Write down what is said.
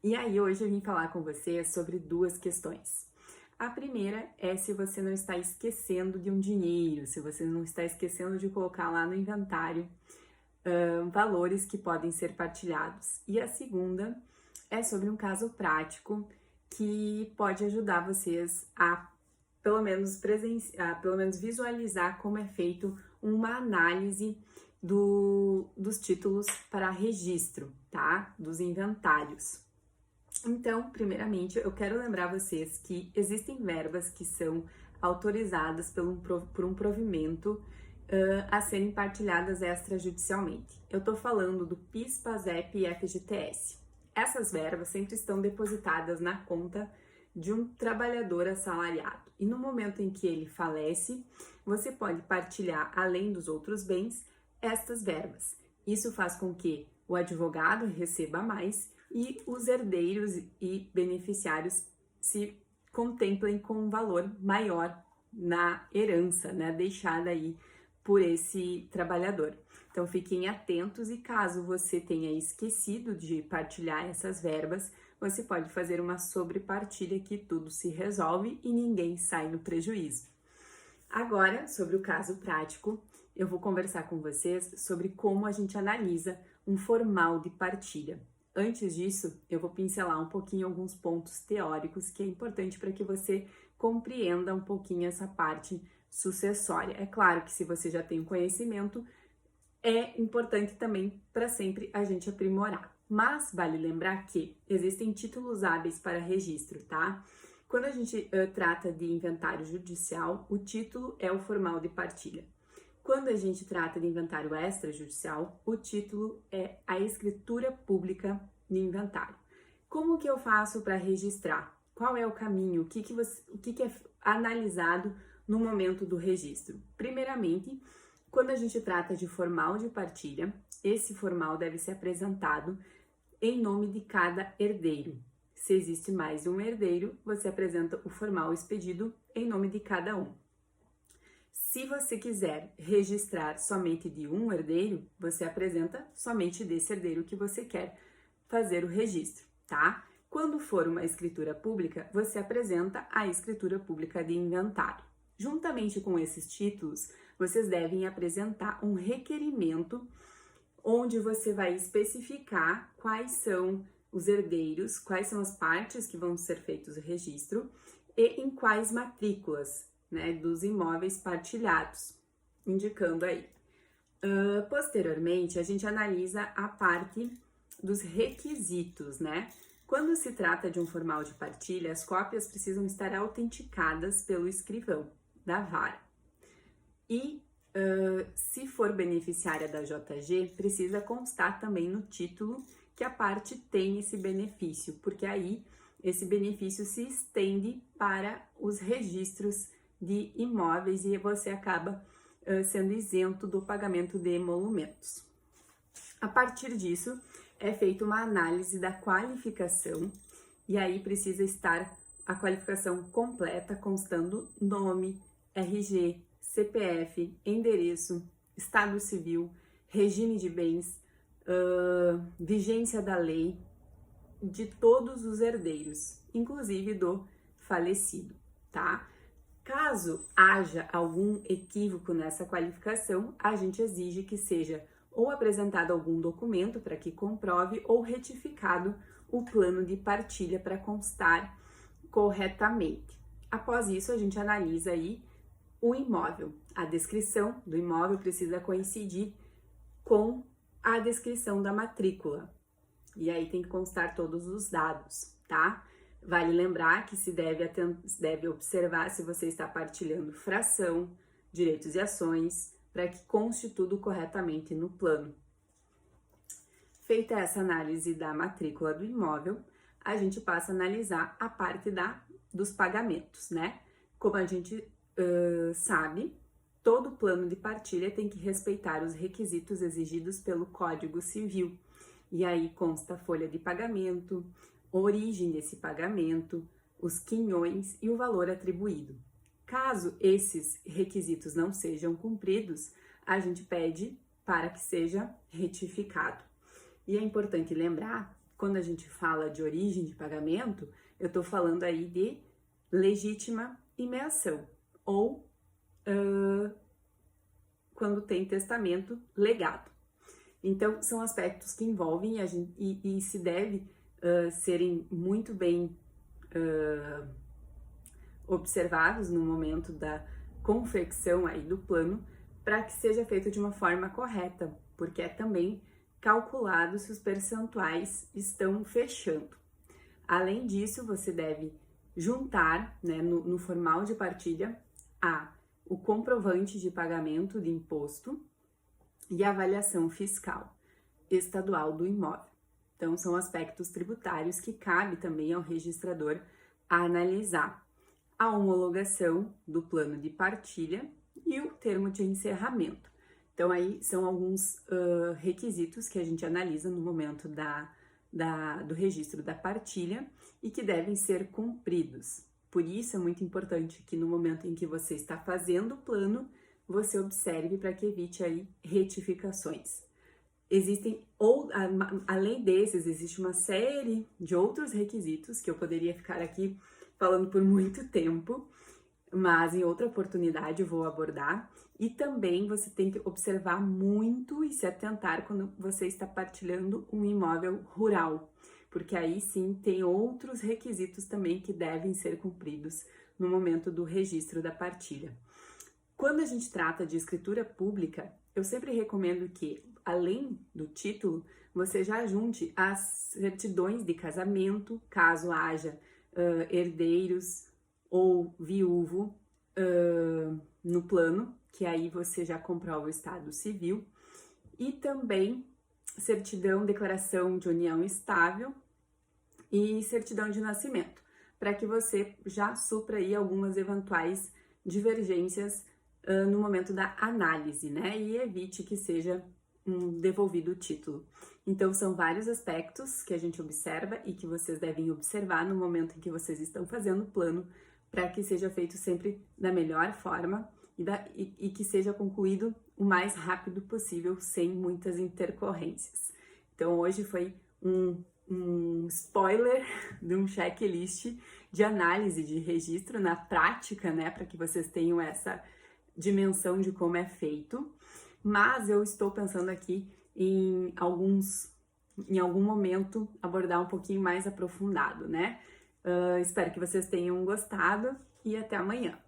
E aí, hoje eu vim falar com você sobre duas questões. A primeira é se você não está esquecendo de um dinheiro, se você não está esquecendo de colocar lá no inventário valores que podem ser partilhados. E a segunda é sobre um caso prático que pode ajudar vocês a pelo menos visualizar como é feito uma análise dos títulos para registro, tá? Dos inventários. Então, primeiramente, eu quero lembrar vocês que existem verbas que são autorizadas por um provimento a serem partilhadas extrajudicialmente. Eu tô falando do PIS, PASEP e FGTS. Essas verbas sempre estão depositadas na conta de um trabalhador assalariado. E no momento em que ele falece, você pode partilhar, além dos outros bens, estas verbas. Isso faz com que o advogado receba mais e os herdeiros e beneficiários se contemplem com um valor maior na herança, né, deixada aí por esse trabalhador. Então fiquem atentos e caso você tenha esquecido de partilhar essas verbas, você pode fazer uma sobrepartilha que tudo se resolve e ninguém sai no prejuízo. Agora, sobre o caso prático, eu vou conversar com vocês sobre como a gente analisa um formal de partilha. Antes disso, eu vou pincelar um pouquinho alguns pontos teóricos que é importante para que você compreenda um pouquinho essa parte sucessória. É claro que se você já tem conhecimento, é importante também para sempre a gente aprimorar. Mas vale lembrar que existem títulos hábeis para registro, tá? Quando a gente trata de inventário judicial, o título é o formal de partilha. Quando a gente trata de inventário extrajudicial, o título é a escritura pública de inventário. Como que eu faço para registrar? Qual é o caminho? O que é analisado no momento do registro? Primeiramente, quando a gente trata de formal de partilha, esse formal deve ser apresentado em nome de cada herdeiro. Se existe mais de um herdeiro, você apresenta o formal expedido em nome de cada um. Se você quiser registrar somente de um herdeiro, você apresenta somente desse herdeiro que você quer fazer o registro, tá? Quando for uma escritura pública, você apresenta a escritura pública de inventário. Juntamente com esses títulos, vocês devem apresentar um requerimento onde você vai especificar quais são os herdeiros, quais são as partes que vão ser feitos o registro e em quais matrículas, né, dos imóveis partilhados, indicando aí. Posteriormente, a gente analisa a parte dos requisitos, né? Quando se trata de um formal de partilha, as cópias precisam estar autenticadas pelo escrivão da vara. E se for beneficiária da JG, precisa constar também no título que a parte tem esse benefício, porque aí esse benefício se estende para os registros de imóveis e você acaba sendo isento do pagamento de emolumentos. A partir disso, é feita uma análise da qualificação e aí precisa estar a qualificação completa, constando nome, RG, CPF, endereço, estado civil, regime de bens, vigência da lei, de todos os herdeiros, inclusive do falecido, tá? Caso haja algum equívoco nessa qualificação, a gente exige que seja ou apresentado algum documento para que comprove ou retificado o plano de partilha para constar corretamente. Após isso, a gente analisa aí o imóvel. A descrição do imóvel precisa coincidir com a descrição da matrícula. E aí tem que constar todos os dados, tá? Vale lembrar que se deve observar se você está partilhando fração, direitos e ações, para que conste tudo corretamente no plano. Feita essa análise da matrícula do imóvel, a gente passa a analisar a parte dos pagamentos, né? Como a gente sabe, todo plano de partilha tem que respeitar os requisitos exigidos pelo Código Civil. E aí consta a folha de pagamento, origem desse pagamento, os quinhões e o valor atribuído. Caso esses requisitos não sejam cumpridos, a gente pede para que seja retificado. E é importante lembrar, quando a gente fala de origem de pagamento, eu estou falando aí de legítima imeação, ou quando tem testamento legado. Então, são aspectos que envolvem e se deve serem muito bem observados no momento da confecção aí do plano, para que seja feito de uma forma correta, porque é também calculado se os percentuais estão fechando. Além disso, você deve juntar, né, no formal de partilha, o comprovante de pagamento de imposto e a avaliação fiscal estadual do imóvel. Então, são aspectos tributários que cabe também ao registrador analisar. A homologação do plano de partilha e o termo de encerramento. Então, aí são alguns requisitos que a gente analisa no momento do registro da partilha e que devem ser cumpridos. Por isso, é muito importante que no momento em que você está fazendo o plano, você observe para que evite aí retificações. Existem, além desses, existe uma série de outros requisitos que eu poderia ficar aqui falando por muito tempo, mas em outra oportunidade eu vou abordar. E também você tem que observar muito e se atentar quando você está partilhando um imóvel rural, porque aí sim tem outros requisitos também que devem ser cumpridos no momento do registro da partilha. Quando a gente trata de escritura pública, eu sempre recomendo que, além do título, você já junte as certidões de casamento, caso haja herdeiros ou viúvo no plano, que aí você já comprova o estado civil, e também certidão, declaração de união estável e certidão de nascimento, para que você já supra aí algumas eventuais divergências no momento da análise, né? E evite que seja devolvido o título. Então, são vários aspectos que a gente observa e que vocês devem observar no momento em que vocês estão fazendo o plano, para que seja feito sempre da melhor forma e que seja concluído o mais rápido possível, sem muitas intercorrências. Então, hoje foi um spoiler de um checklist de análise de registro na prática, né, para que vocês tenham essa dimensão de como é feito. Mas eu estou pensando aqui em algum momento abordar um pouquinho mais aprofundado, né? Espero que vocês tenham gostado e até amanhã.